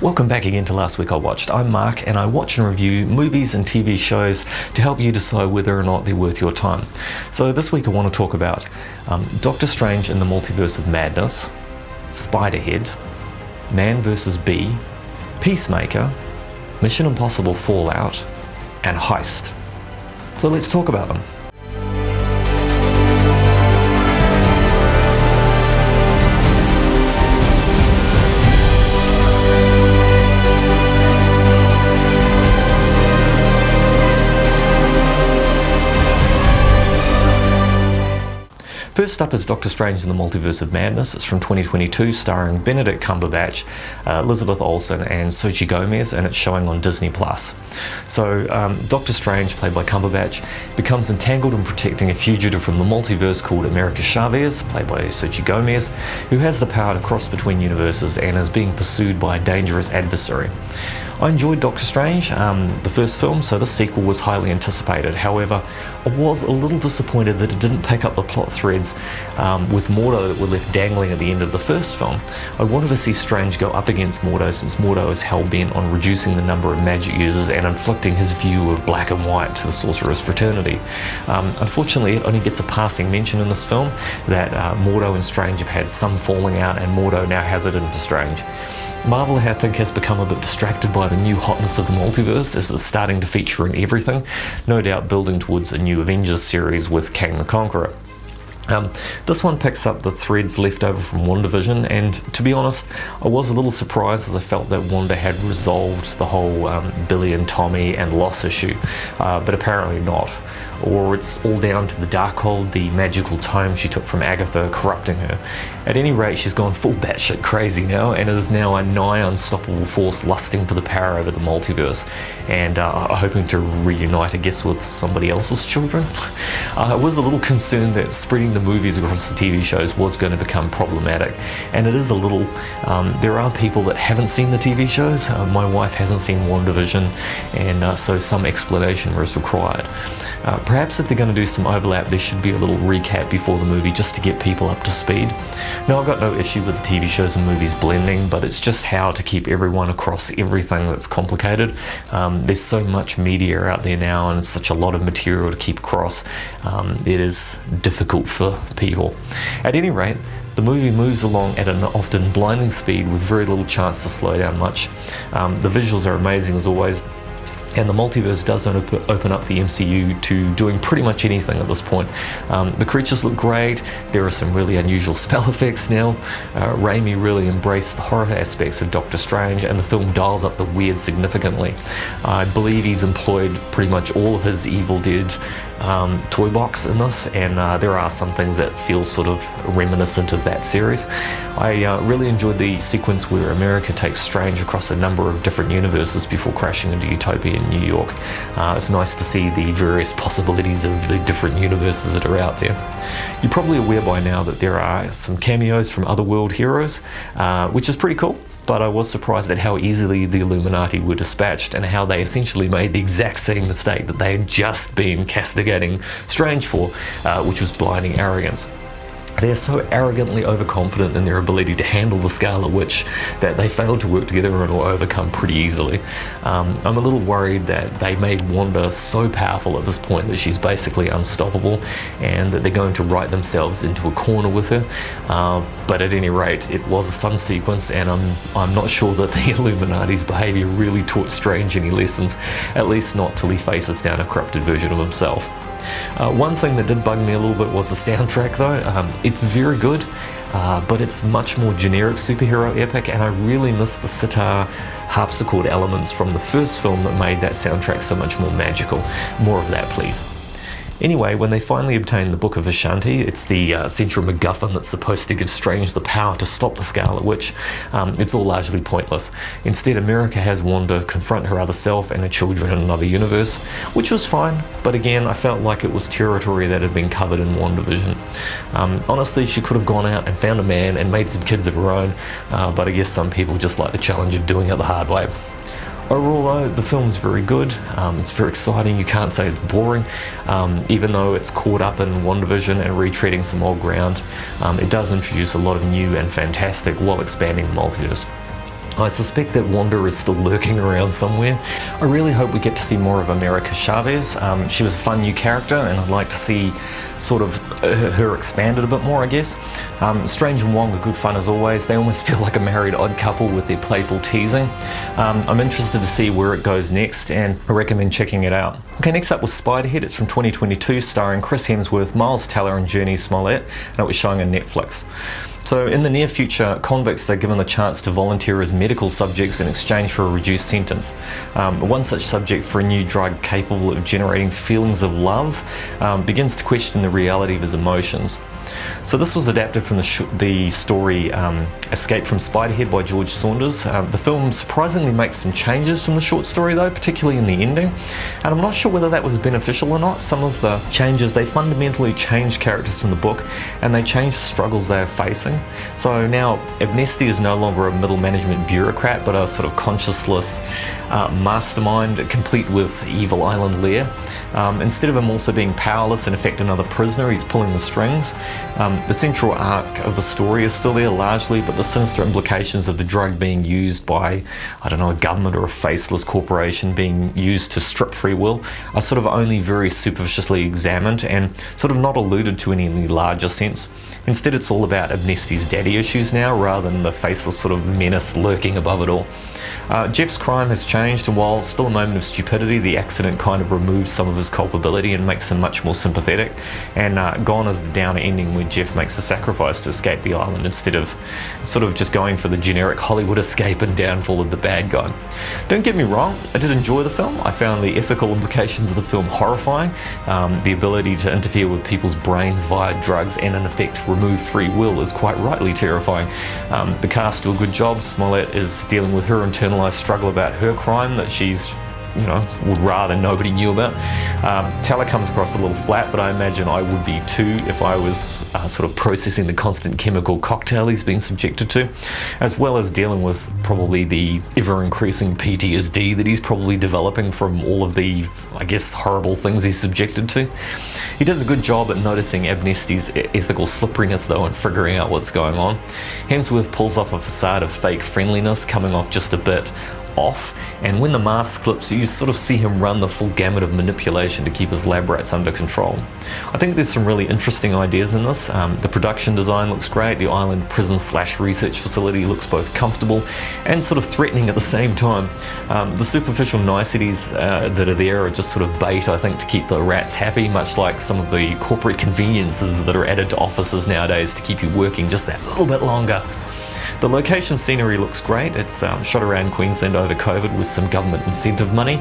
Welcome back again to Last Week I Watched. I'm Mark and I watch and review movies and TV shows to help you decide whether or not they're worth your time. So this week I want to talk about Doctor Strange in the Multiverse of Madness, Spiderhead, Man vs. Bee, Peacemaker, Mission Impossible Fallout, and Heist. So let's talk about them. First up is Doctor Strange in the Multiverse of Madness. It's from 2022, starring Benedict Cumberbatch, Elizabeth Olsen, and Xochitl Gomez, and it's showing on Disney+. So, Doctor Strange, played by Cumberbatch, becomes entangled in protecting a fugitive from the multiverse called America Chavez, played by Xochitl Gomez, who has the power to cross between universes and is being pursued by a dangerous adversary. I enjoyed Doctor Strange, the first film, so this sequel was highly anticipated. However, I was a little disappointed that it didn't pick up the plot threads with Mordo that were left dangling at the end of the first film. I wanted to see Strange go up against Mordo, since Mordo is hell-bent on reducing the number of magic users and inflicting his view of black and white to the Sorcerer's fraternity. Unfortunately, it only gets a passing mention in this film that Mordo and Strange have had some falling out, and Mordo now has it in for Strange. Marvel, I think, has become a bit distracted by the new hotness of the multiverse, as it's starting to feature in everything, no doubt building towards a new Avengers series with Kang the Conqueror. This one picks up the threads left over from WandaVision, and to be honest, I was a little surprised, as I felt that Wanda had resolved the whole Billy and Tommy and Loss issue, but apparently not. Or it's all down to the Darkhold, the magical tome she took from Agatha, corrupting her. At any rate, she's gone full batshit crazy now, and is now a nigh unstoppable force lusting for the power over the multiverse, and hoping to reunite, I guess, with somebody else's children. I was a little concerned that spreading the movies across the TV shows was going to become problematic, and it is a little. There are people that haven't seen the TV shows. My wife hasn't seen WandaVision, and so some explanation was required. Perhaps if they're going to do some overlap, there should be a little recap before the movie just to get people up to speed. Now, I've got no issue with the TV shows and movies blending, but it's just how to keep everyone across everything that's complicated. There's so much media out there now, and it's such a lot of material to keep across. It is difficult for people. At any rate, the movie moves along at an often blinding speed with very little chance to slow down much. The visuals are amazing as always. And the multiverse does open up the MCU to doing pretty much anything at this point. The creatures look great, there are some really unusual spell effects now. Raimi really embraced the horror aspects of Doctor Strange, and the film dials up the weird significantly. I believe he's employed pretty much all of his Evil Dead toy box in this, and there are some things that feel sort of reminiscent of that series. I really enjoyed the sequence where America takes Strange across a number of different universes before crashing into Utopia in New York. It's nice to see the various possibilities of the different universes that are out there. You're probably aware by now that there are some cameos from other world heroes, which is pretty cool. But I was surprised at how easily the Illuminati were dispatched, and how they essentially made the exact same mistake that they had just been castigating Strange for, which was blinding arrogance. They're so arrogantly overconfident in their ability to handle the Scarlet Witch that they failed to work together and were overcome pretty easily. I'm a little worried that they made Wanda so powerful at this point that she's basically unstoppable, and that they're going to write themselves into a corner with her. But at any rate, it was a fun sequence, and I'm not sure that the Illuminati's behaviour really taught Strange any lessons, at least not till he faces down a corrupted version of himself. One thing that did bug me a little bit was the soundtrack though. It's very good, but it's much more generic superhero epic, and I really miss the sitar harpsichord elements from the first film that made that soundtrack so much more magical. More of that, please. Anyway, when they finally obtain the Book of Ashanti, it's the central MacGuffin that's supposed to give Strange the power to stop the Scarlet Witch. It's all largely pointless. Instead, America has Wanda confront her other self and her children in another universe, which was fine, but again, I felt like it was territory that had been covered in WandaVision. Honestly, she could have gone out and found a man and made some kids of her own, but I guess some people just like the challenge of doing it the hard way. Overall though, the film's very good, it's very exciting, you can't say it's boring, even though it's caught up in WandaVision and retreading some old ground. It does introduce a lot of new and fantastic while expanding the multiverse. I suspect that Wanda is still lurking around somewhere. I really hope we get to see more of America Chavez. She was a fun new character, and I'd like to see sort of her expanded a bit more, I guess. Strange and Wong are good fun as always. They almost feel like a married odd couple with their playful teasing. I'm interested to see where it goes next, and I recommend checking it out. Okay, next up was Spiderhead. It's from 2022, starring Chris Hemsworth, Miles Teller and Jurnee Smollett, and it was showing on Netflix. So in the near future, convicts are given the chance to volunteer as medical subjects in exchange for a reduced sentence. One such subject for a new drug capable of generating feelings of love begins to question the reality of his emotions. So this was adapted from the story Escape from Spiderhead by George Saunders. The film surprisingly makes some changes from the short story though, particularly in the ending. And I'm not sure whether that was beneficial or not. Some of the changes, they fundamentally change characters from the book, and they change the struggles they are facing. So now Amnesty is no longer a middle management bureaucrat, but a sort of conscienceless mastermind complete with evil island lair. Instead of him also being powerless and affect another prisoner, he's pulling the strings. The central arc of the story is still there largely, but the sinister implications of the drug being used by, I don't know, a government or a faceless corporation being used to strip free will are sort of only very superficially examined and sort of not alluded to in any larger sense. Instead, it's all about Amnesty's daddy issues now, rather than the faceless sort of menace lurking above it all. Jeff's crime has changed, and while still a moment of stupidity, the accident kind of removes some of his culpability and makes him much more sympathetic. And gone is the downer ending where Jeff makes a sacrifice to escape the island instead of sort of just going for the generic Hollywood escape and downfall of the bad guy. Don't get me wrong, I did enjoy the film. I found the ethical implications of the film horrifying. The ability to interfere with people's brains via drugs and in effect remove free will is quite rightly terrifying. The cast do a good job. Smollett is dealing with her internalized struggle about her crime that she's, would rather nobody knew about. Teller comes across a little flat, but I imagine I would be too if I was sort of processing the constant chemical cocktail he's being subjected to, as well as dealing with probably the ever-increasing PTSD that he's probably developing from all of the, I guess, horrible things he's subjected to. He does a good job at noticing Amnesty's ethical slipperiness though and figuring out what's going on. Hemsworth pulls off a facade of fake friendliness, coming off just a bit off, and when the mask slips, you sort of see him run the full gamut of manipulation to keep his lab rats under control. I think there's some really interesting ideas in this. The production design looks great. The island prison / research facility looks both comfortable and sort of threatening at the same time. The superficial niceties that are there are just sort of bait, I think, to keep the rats happy, much like some of the corporate conveniences that are added to offices nowadays to keep you working just that little bit longer. The location scenery looks great. It's shot around Queensland over COVID with some government incentive money.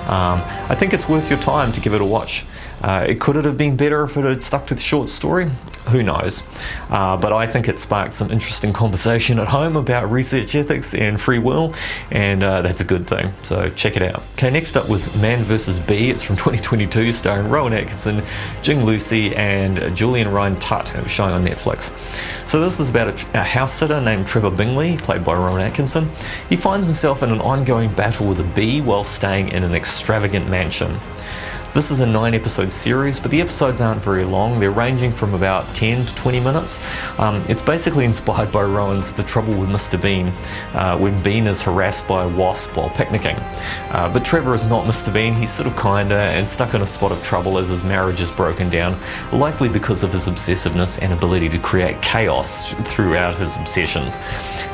I think it's worth your time to give it a watch. Could it have been better if it had stuck to the short story? Who knows? But I think it sparked some interesting conversation at home about research ethics and free will, and that's a good thing, so check it out. Okay, next up was Man vs. Bee. It's from 2022, starring Rowan Atkinson, Jing Lucy and Julian Ryan Tutt. It was showing on Netflix. So this is about a house sitter named Trevor Bingley, played by Rowan Atkinson. He finds himself in an ongoing battle with a bee while staying in an extravagant mansion. This is a 9-episode series, but the episodes aren't very long. They're ranging from about 10 to 20 minutes. It's basically inspired by Rowan's The Trouble with Mr. Bean, when Bean is harassed by a wasp while picnicking. But Trevor is not Mr. Bean. He's sort of kinder and stuck in a spot of trouble as his marriage is broken down, likely because of his obsessiveness and ability to create chaos throughout his obsessions.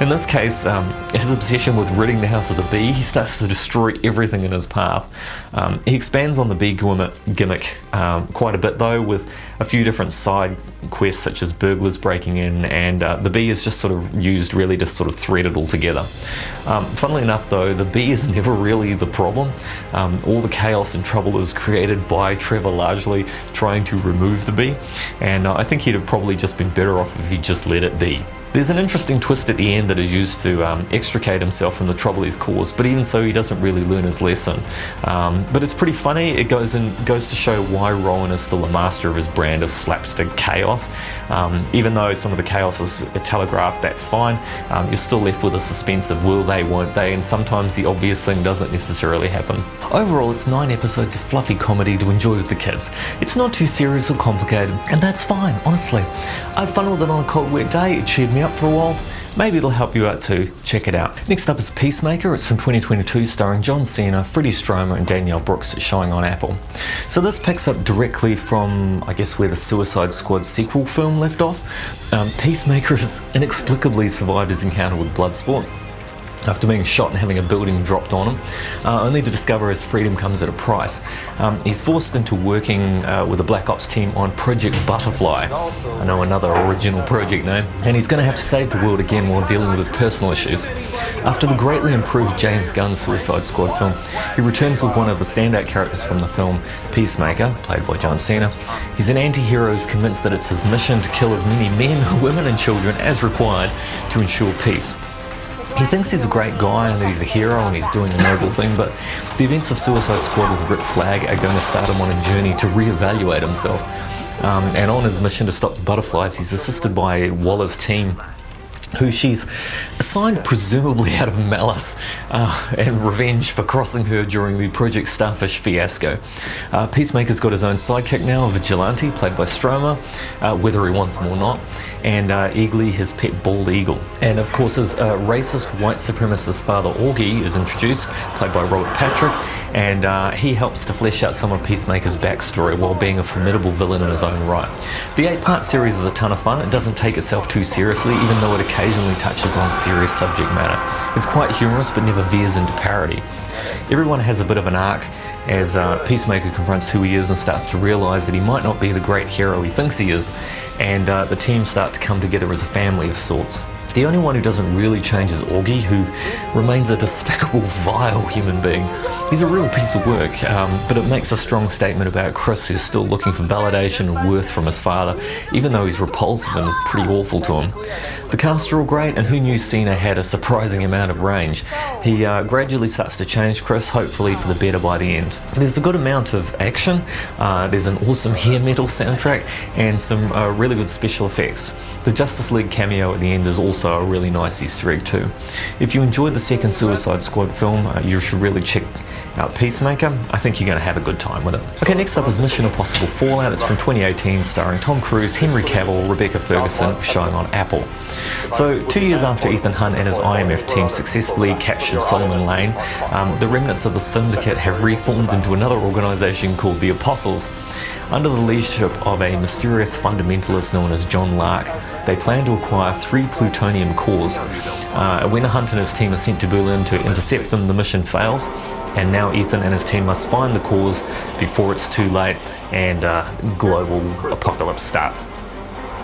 In this case, his obsession with ridding the house of the bee, he starts to destroy everything in his path. He expands on the bee gimmick quite a bit though, with a few different side quests such as burglars breaking in, and the bee is just sort of used really to sort of thread it all together. Funnily enough though, the bee is never really the problem. All the chaos and trouble is created by Trevor largely trying to remove the bee, and I think he'd have probably just been better off if he just let it be. There's an interesting twist at the end that is used to extricate himself from the trouble he's caused, but even so he doesn't really learn his lesson. But it's pretty funny. It goes to show why Rowan is still a master of his brand of slapstick chaos. Even though some of the chaos is telegraphed, that's fine. You're still left with a suspense of will they, won't they, and sometimes the obvious thing doesn't necessarily happen. Overall, it's 9 episodes of fluffy comedy to enjoy with the kids. It's not too serious or complicated, and that's fine, honestly. I had fun with it on a cold, wet day. It cheered me up for a while. maybe it'll help you out too. Check it out. Next up is Peacemaker. It's from 2022, starring John Cena, Freddie Stromer and Danielle Brooks. It's showing on Apple. So this picks up directly from, I guess, where the Suicide Squad sequel film left off. Peacemaker has inexplicably survived his encounter with Bloodsport after being shot and having a building dropped on him, only to discover his freedom comes at a price. He's forced into working with the Black Ops team on Project Butterfly. I know, another original project name. And he's going to have to save the world again while dealing with his personal issues. After the greatly improved James Gunn Suicide Squad film, he returns with one of the standout characters from the film, Peacemaker, played by John Cena. He's an anti-hero who's convinced that it's his mission to kill as many men, women and children as required to ensure peace. He thinks he's a great guy and that he's a hero and he's doing a noble thing, but the events of Suicide Squad with Rick Flag are going to start him on a journey to reevaluate himself. And on his mission to stop the butterflies, he's assisted by Waller's team, who she's assigned presumably out of malice and revenge for crossing her during the Project Starfish fiasco. Peacemaker's got his own sidekick now, a vigilante played by Stromer, whether he wants him or not, and Eagly, his pet bald eagle. And of course his racist white supremacist father Augie is introduced, played by Robert Patrick, and he helps to flesh out some of Peacemaker's backstory while being a formidable villain in his own right. The 8-part series is a ton of fun. It doesn't take itself too seriously, even though it occasionally touches on serious subject matter. It's quite humorous but never veers into parody. Everyone has a bit of an arc as Peacemaker confronts who he is and starts to realise that he might not be the great hero he thinks he is, and the team start to come together as a family of sorts. The only one who doesn't really change is Augie, who remains a despicable, vile human being. He's a real piece of work, but it makes a strong statement about Chris, who's still looking for validation and worth from his father, even though he's repulsive and pretty awful to him. The cast are all great, and who knew Cena had a surprising amount of range. He gradually starts to change Chris, hopefully for the better by the end. There's a good amount of action, there's an awesome hair metal soundtrack, and some really good special effects. The Justice League cameo at the end is also a really nice Easter egg too. If you enjoyed the second Suicide Squad film, you should really check out Peacemaker. I think you're going to have a good time with it. Okay, next up is Mission Impossible Fallout. It's from 2018, starring Tom Cruise, Henry Cavill, Rebecca Ferguson, showing on Apple. So 2 years after Ethan Hunt and his IMF team successfully captured Solomon Lane, the remnants of the Syndicate have reformed into another organisation called the Apostles. Under the leadership of a mysterious fundamentalist known as John Lark, they plan to acquire 3 plutonium cores. When Hunt and his team are sent to Berlin to intercept them, the mission fails, and now Ethan and his team must find the cores before it's too late and global apocalypse starts.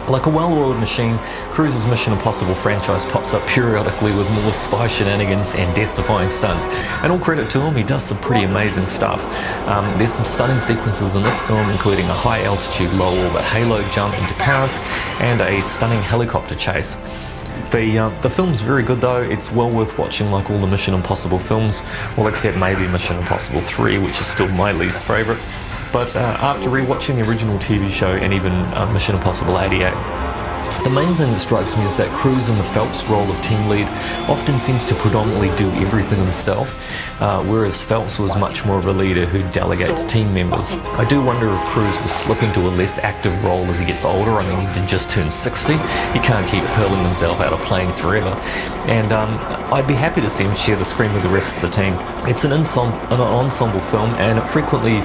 Like a well-oiled machine, Cruise's Mission Impossible franchise pops up periodically with more spy shenanigans and death-defying stunts. And all credit to him, he does some pretty amazing stuff. There's some stunning sequences in this film, including a high-altitude, low-orbit halo jump into Paris and a stunning helicopter chase. The film's very good though. It's well worth watching, like all the Mission Impossible films, well except maybe Mission Impossible 3, which is still my least favourite. But after rewatching the original TV show and even Mission Impossible 88, the main thing that strikes me is that Cruise in the Phelps role of team lead often seems to predominantly do everything himself, whereas Phelps was much more of a leader who delegates team members. I do wonder if Cruise will slip into a less active role as he gets older. I mean, he did just turn 60. He can't keep hurling himself out of planes forever. And I'd be happy to see him share the screen with the rest of the team. It's an ensemble film, and it frequently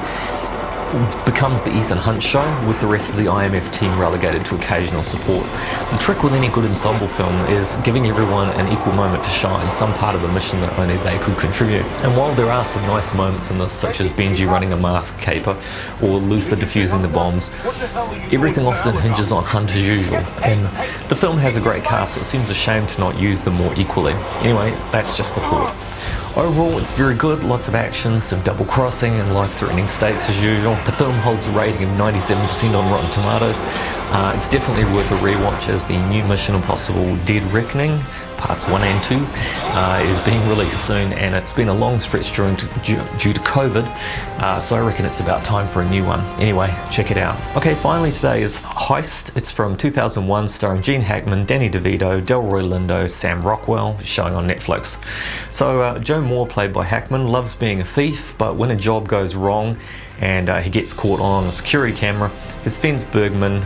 becomes the Ethan Hunt show, with the rest of the IMF team relegated to occasional support. The trick with any good ensemble film is giving everyone an equal moment to shine, some part of the mission that only they could contribute. And while there are some nice moments in this, such as Benji running a mask caper or Luther defusing the bombs, everything often hinges on Hunt as usual. And the film has a great cast, so it seems a shame to not use them more equally. Anyway, that's just a thought. Overall, it's very good, lots of action, some double crossing and life-threatening stakes as usual. The film holds a rating of 97% on Rotten Tomatoes. It's definitely worth a rewatch, as the new Mission Impossible Dead Reckoning, parts 1 and 2, is being released soon, and it's been a long stretch due to COVID, so I reckon it's about time for a new one. Anyway, check it out. Okay, finally today is Heist. It's from 2001, starring Gene Hackman, Danny DeVito, Delroy Lindo, Sam Rockwell, showing on Netflix. So Joe Moore, played by Hackman, loves being a thief, but when a job goes wrong and he gets caught on a security camera, his friend Bergman,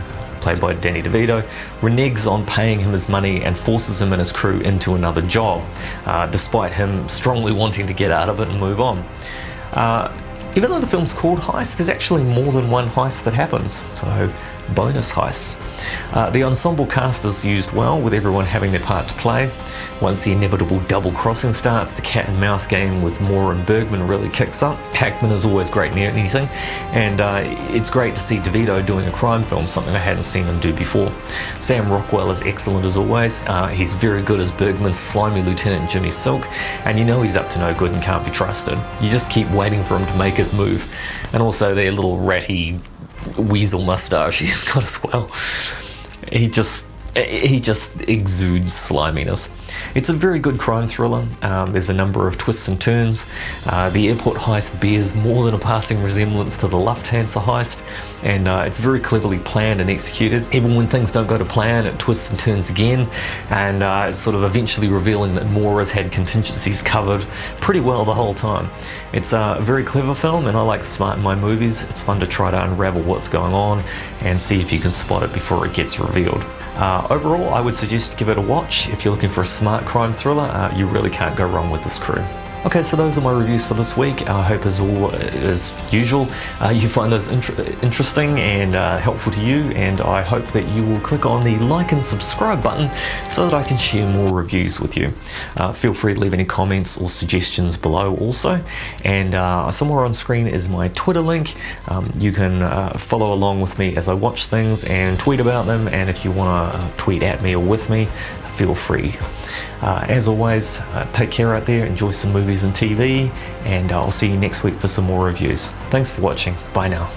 played by Danny DeVito, reneges on paying him his money and forces him and his crew into another job, despite him strongly wanting to get out of it and move on. Even though the film's called Heist, there's actually more than one heist that happens, so bonus heist. The ensemble cast is used well, with everyone having their part to play. Once the inevitable double crossing starts, the cat and mouse game with Moore and Bergman really kicks up. Hackman is always great near anything, and it's great to see DeVito doing a crime film, something I hadn't seen him do before. Sam Rockwell is excellent as always. He's very good as Bergman's slimy lieutenant Jimmy Silk, and you know he's up to no good and can't be trusted. You just keep waiting for him to make his move. And also their little ratty weasel mustache he's got as well. He just exudes sliminess. It's a very good crime thriller. There's a number of twists and turns. The airport heist bears more than a passing resemblance to the Lufthansa heist, and it's very cleverly planned and executed. Even when things don't go to plan, it twists and turns again, and it's sort of eventually revealing that Moore has had contingencies covered pretty well the whole time. It's a very clever film, and I like smart in my movies. It's fun to try to unravel what's going on and see if you can spot it before it gets revealed. Overall, I would suggest give it a watch. If you're looking for a smart crime thriller, you really can't go wrong with this crew. Okay, so those are my reviews for this week. I hope as usual you find those interesting and helpful to you, and I hope that you will click on the like and subscribe button so that I can share more reviews with you. Feel free to leave any comments or suggestions below also, and somewhere on screen is my Twitter link. You can follow along with me as I watch things and tweet about them, and if you want to tweet at me or with me, feel free. As always, take care out there, enjoy some movies and TV, and I'll see you next week for some more reviews. Thanks for watching. Bye now.